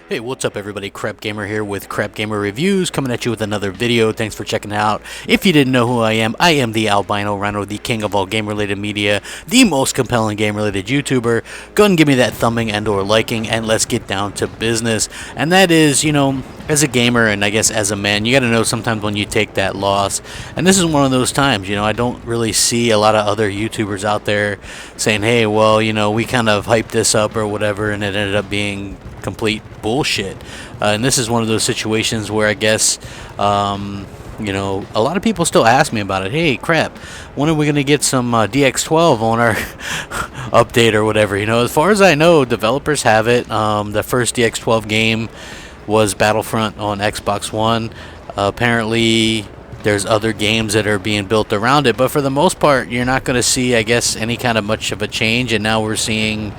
Hey, what's up everybody, Crapgamer here with Crapgamer Reviews, coming at you with another video. Thanks for checking it out. If you didn't know who I am the albino rhino, the king of all game-related media, the most compelling game-related YouTuber. Go ahead and give me that thumbing and or liking, and let's get down to business. And that is, as a gamer, and I guess as a man, you gotta know sometimes when you take that loss. And this is one of those times, I don't really see a lot of other YouTubers out there saying, hey, well, we kind of hyped this up or whatever, and it ended up being complete bullshit. And this is one of those situations where I guess a lot of people still ask me about it. Hey, crap, when are we going to get some DX12 on our update or whatever? As far as I know, developers have it. The first DX12 game was Battlefront on Xbox One. Apparently there's other games that are being built around it, but for the most part you're not going to see, I guess, any kind of much of a change. And now we're seeing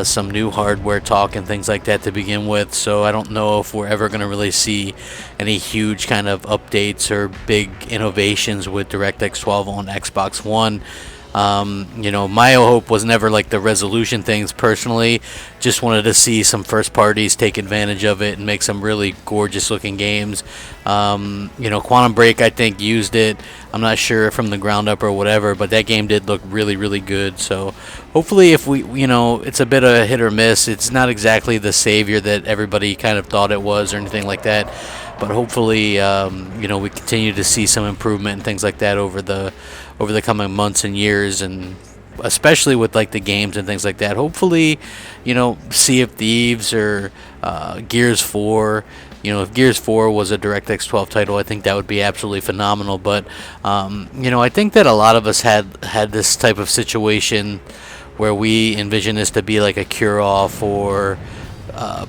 some new hardware talk and things like that to begin with, so I don't know if we're ever going to really see any huge kind of updates or big innovations with DirectX 12 on Xbox One. My hope was never like the resolution things. Personally, just wanted to see some first parties take advantage of it and make some really gorgeous looking games. Quantum Break, I think, used it. I'm not sure from the ground up or whatever, but that game did look really, really good. So hopefully, if we, it's a bit of a hit or miss. It's not exactly the savior that everybody kind of thought it was or anything like that. But hopefully, we continue to see some improvement and things like that over the coming months and years, and especially with like the games and things like that. Hopefully, Sea of Thieves or Gears 4. If Gears 4 was a DirectX 12 title, I think that would be absolutely phenomenal. But I think that a lot of us had this type of situation where we envision this to be like a cure-all for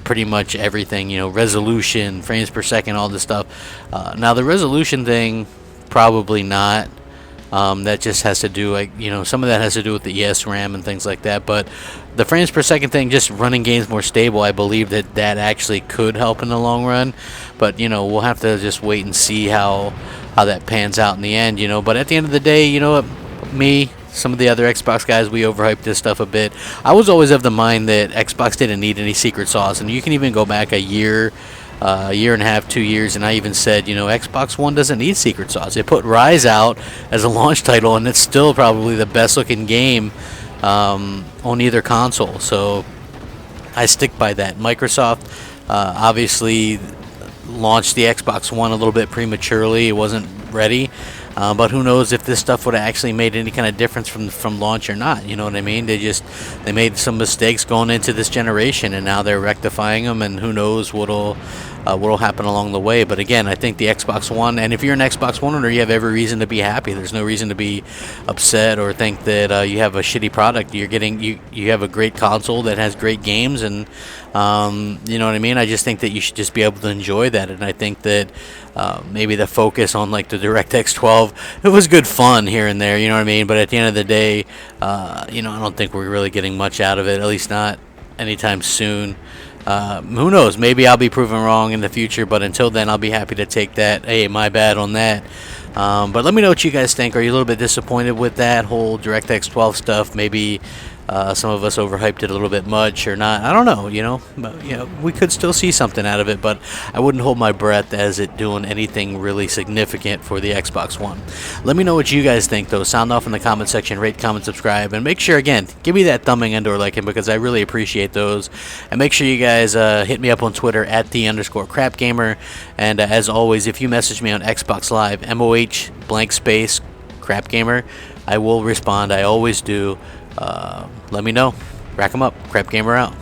pretty much everything, resolution, frames per second, all this stuff. Now the resolution thing, probably not. That just has to do, some of that has to do with the ESRAM and things like that. But the frames per second thing, just running games more stable, I believe that actually could help in the long run. But we'll have to just wait and see how that pans out in the end. But at the end of the day, some of the other Xbox guys, we overhyped this stuff a bit. I was always of the mind that Xbox didn't need any secret sauce, and you can even go back a year and a half, 2 years, and I even said, Xbox One doesn't need secret sauce. It put Rise out as a launch title, and it's still probably the best looking game on either console. So I stick by that. Microsoft obviously launched the Xbox One a little bit prematurely. It wasn't ready. But who knows if this stuff would have actually made any kind of difference from launch or not? You know what I mean? They made some mistakes going into this generation, and now they're rectifying them. And who knows what'll happen along the way? But again, I think the Xbox One, and if you're an Xbox One owner, you have every reason to be happy. There's no reason to be upset or think that you have a shitty product. You have a great console that has great games, and you know what I mean? I just think that you should just be able to enjoy that. And I think that maybe the focus on like the DirectX 12, it was good fun here and there, you know what I mean? But at the end of the day, I don't think we're really getting much out of it, at least not anytime soon. Who knows? Maybe I'll be proven wrong in the future, but until then, I'll be happy to take that. Hey, my bad on that. But let me know what you guys think. Are you a little bit disappointed with that whole DirectX 12 stuff? Maybe some of us overhyped it a little bit much or not. I don't know, but we could still see something out of it, but I wouldn't hold my breath as it doing anything really significant for the Xbox One. Let me know what you guys think, though. Sound off in the comment section, rate, comment, subscribe, and make sure, again, give me that thumbing and or liking, because I really appreciate those. And make sure you guys hit me up on Twitter at @the_Crapgamer. And as always, if you message me on Xbox Live, MOH Crapgamer, I will respond. I always do. Let me know. Rack 'em up. Crapgamer out.